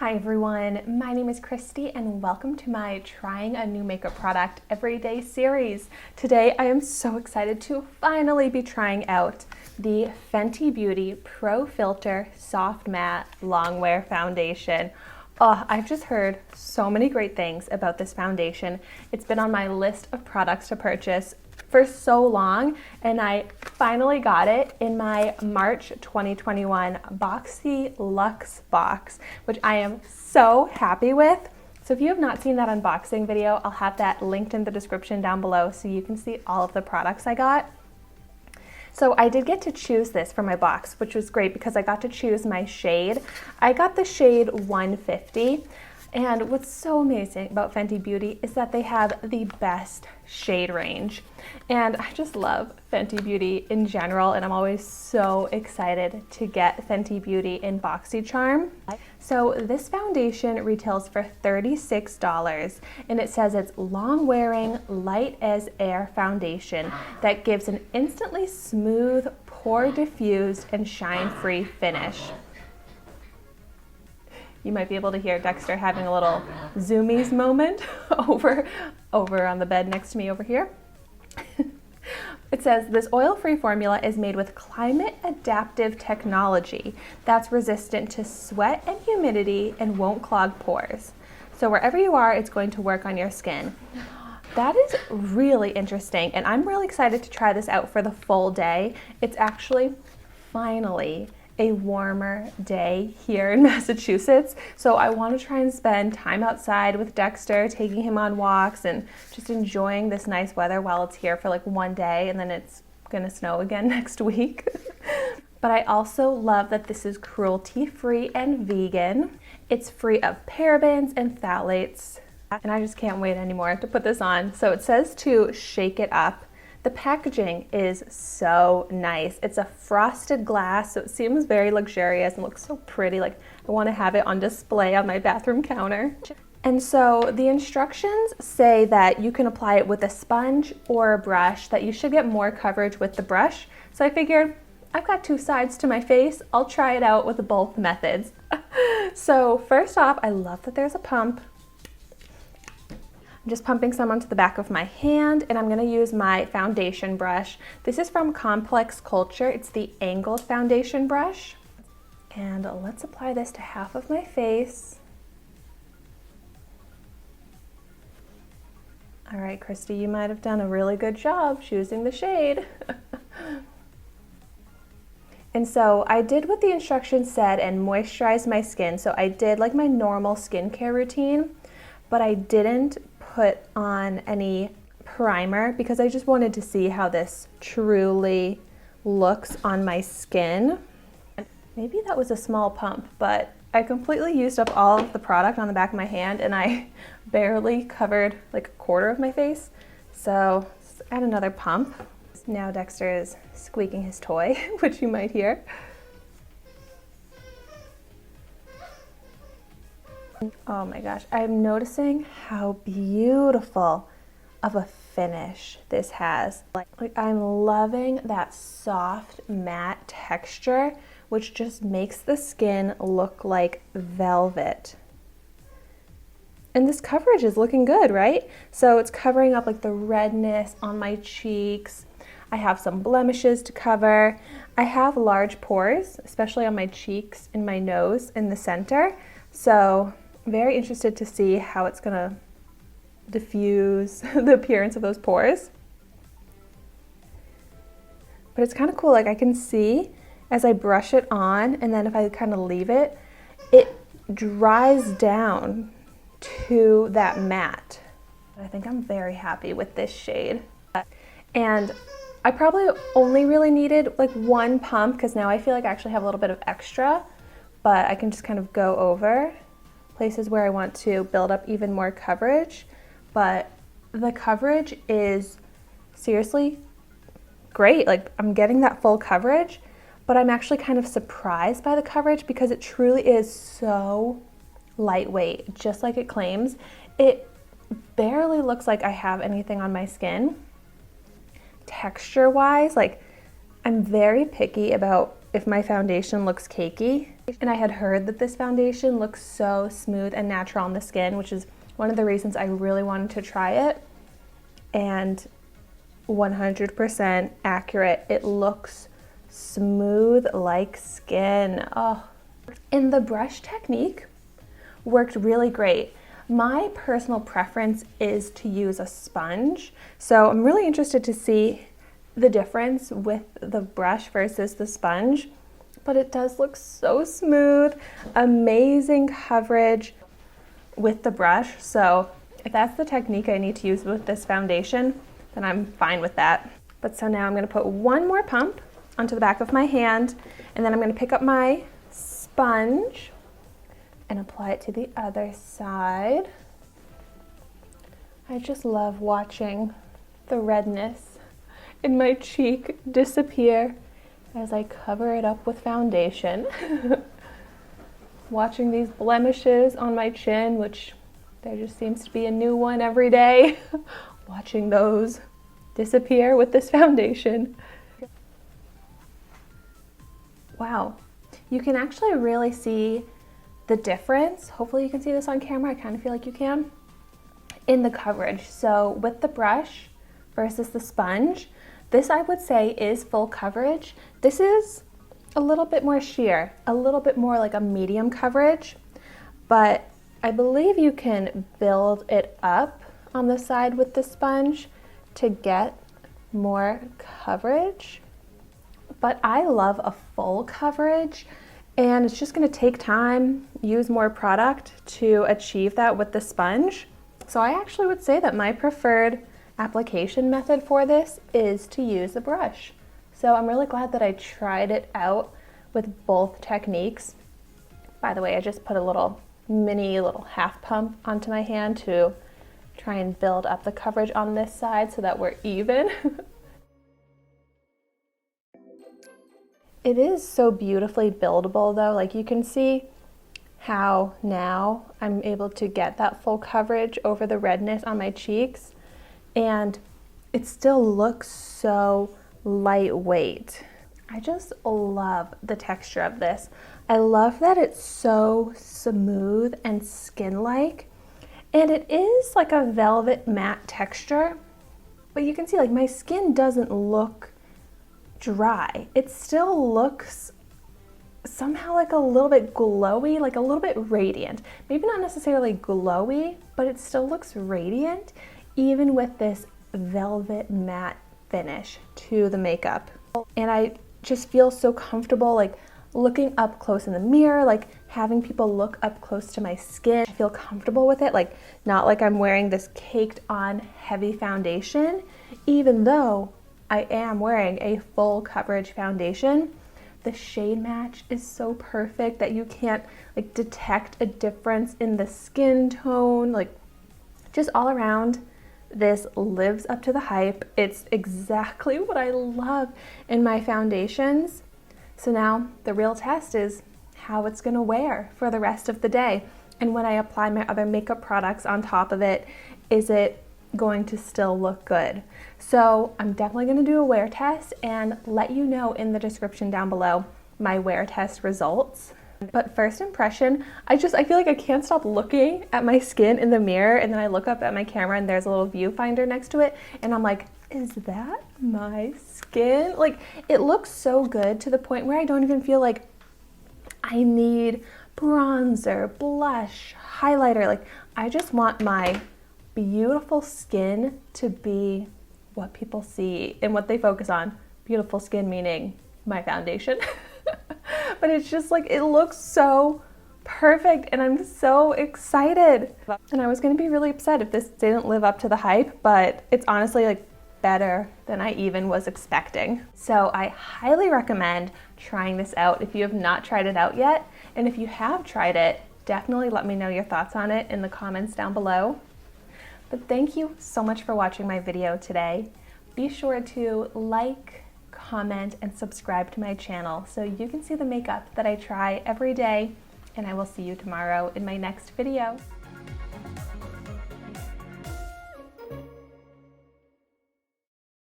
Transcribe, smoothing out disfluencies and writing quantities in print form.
Hi everyone, my name is Christy and welcome to my Trying a New Makeup Product Everyday series. Today I am so excited to finally be trying out the Fenty Beauty Pro Filt'r Soft Matte Longwear Foundation. Oh, I've just heard so many great things about this foundation. It's been on my list of products to purchase for so long, and I finally got it in my March 2021 Boxy Luxe box, which I am so happy with. So if you have not seen that unboxing video, I'll have that linked in the description down below so you can see all of the products I got. So I did get to choose this for my box, which was great because I got to choose my shade. I got the shade 150. And what's so amazing about Fenty Beauty is that they have the best shade range. And I just love Fenty Beauty in general, and I'm always so excited to get Fenty Beauty in Boxycharm. So this foundation retails for $36, and it says it's long-wearing, light as air foundation that gives an instantly smooth, pore diffused, and shine-free finish. You might be able to hear Dexter having a little zoomies moment over on the bed next to me over here. It says this oil-free formula is made with climate adaptive technology that's resistant to sweat and humidity and won't clog pores. So wherever you are, it's going to work on your skin. That is really interesting, and I'm really excited to try this out for the full day. It's actually finally a warmer day here in Massachusetts, so I want to try and spend time outside with Dexter, taking him on walks and just enjoying this nice weather while it's here for like one day, and then it's gonna snow again next week. But I also love that this is cruelty-free and vegan. It's free of parabens and phthalates, and I just can't wait anymore to put this on. So it says to shake it up. The packaging is so nice. It's a frosted glass, so it seems very luxurious and looks so pretty. Like I want to have it on display on my bathroom counter. And so the instructions say that you can apply it with a sponge or a brush, that you should get more coverage with the brush. So I figured I've got two sides to my face. I'll try it out with both methods. So first off, I love that there's a pump. I'm just pumping some onto the back of my hand, and I'm going to use my foundation brush. This is from Complex Culture. It's the angled foundation brush. And let's apply this to half of my face. All right, Christy, you might have done a really good job choosing the shade. And so I did what the instructions said and moisturized my skin. So I did like my normal skincare routine, but I didn't put on any primer because I just wanted to see how this truly looks on my skin. Maybe that was a small pump, but I completely used up all of the product on the back of my hand and I barely covered like a quarter of my face. So let's add another pump. Now Dexter is squeaking his toy, which you might hear. Oh my gosh, I'm noticing how beautiful of a finish this has. Like I'm loving that soft matte texture, which just makes the skin look like velvet. And this coverage is looking good, right? So it's covering up like the redness on my cheeks. I have some blemishes to cover. I have large pores, especially on my cheeks and my nose in the center. So very interested to see how it's gonna diffuse the appearance of those pores. But it's kind of cool, like I can see as I brush it on, and then if I kind of leave it, it dries down to that matte. I think I'm very happy with this shade. And I probably only really needed like one pump because now I feel like I actually have a little bit of extra, but I can just kind of go over places where I want to build up even more coverage. But the coverage is seriously great. Like I'm getting that full coverage, but I'm actually kind of surprised by the coverage because it truly is so lightweight, just like it claims. It barely looks like I have anything on my skin. Texture wise, like I'm very picky about if my foundation looks cakey. And I had heard that this foundation looks so smooth and natural on the skin, which is one of the reasons I really wanted to try it. And 100% accurate. It looks smooth like skin. Oh, and the brush technique worked really great. My personal preference is to use a sponge, so I'm really interested to see the difference with the brush versus the sponge, but it does look so smooth, amazing coverage with the brush. So if that's the technique I need to use with this foundation, then I'm fine with that. But so now I'm gonna put one more pump onto the back of my hand, and then I'm gonna pick up my sponge and apply it to the other side. I just love watching the redness in my cheek disappear as I cover it up with foundation. Watching these blemishes on my chin, which there just seems to be a new one every day. Watching those disappear with this foundation. Wow, you can actually really see the difference. Hopefully you can see this on camera. I kind of feel like you can. In the coverage. So with the brush versus the sponge, this I would say is full coverage. This is a little bit more sheer, a little bit more like a medium coverage, but I believe you can build it up on the side with the sponge to get more coverage. But I love a full coverage, and it's just gonna take time, use more product to achieve that with the sponge. So I actually would say that my preferred application method for this is to use a brush. So I'm really glad that I tried it out with both techniques. By the way, I just put a little half pump onto my hand to try and build up the coverage on this side so that we're even. It is so beautifully buildable though. Like you can see how now I'm able to get that full coverage over the redness on my cheeks, and it still looks so lightweight. I just love the texture of this. I love that it's so smooth and skin-like, and it is like a velvet matte texture, but you can see like my skin doesn't look dry. It still looks somehow like a little bit glowy, like a little bit radiant. Maybe not necessarily glowy, but it still looks radiant even with this velvet matte finish to the makeup. And I just feel so comfortable like looking up close in the mirror, like having people look up close to my skin. I feel comfortable with it, like not like I'm wearing this caked on heavy foundation, even though I am wearing a full coverage foundation. The shade match is so perfect that you can't like detect a difference in the skin tone. Like just all around, this lives up to the hype. It's exactly what I love in my foundations. So now the real test is how it's gonna wear for the rest of the day. And when I apply my other makeup products on top of it, is it going to still look good? So I'm definitely gonna do a wear test and let you know in the description down below my wear test results. But first impression, I feel like I can't stop looking at my skin in the mirror, and then I look up at my camera and there's a little viewfinder next to it, and I'm like, is that my skin? Like it looks so good to the point where I don't even feel like I need bronzer, blush, highlighter. Like I just want my beautiful skin to be what people see and what they focus on. Beautiful skin meaning my foundation. But it's just like, it looks so perfect and I'm so excited. And I was gonna be really upset if this didn't live up to the hype, but it's honestly like better than I even was expecting. So I highly recommend trying this out if you have not tried it out yet. And if you have tried it, definitely let me know your thoughts on it in the comments down below. But thank you so much for watching my video today. Be sure to like, comment, and subscribe to my channel so you can see the makeup that I try every day, and I will see you tomorrow in my next video.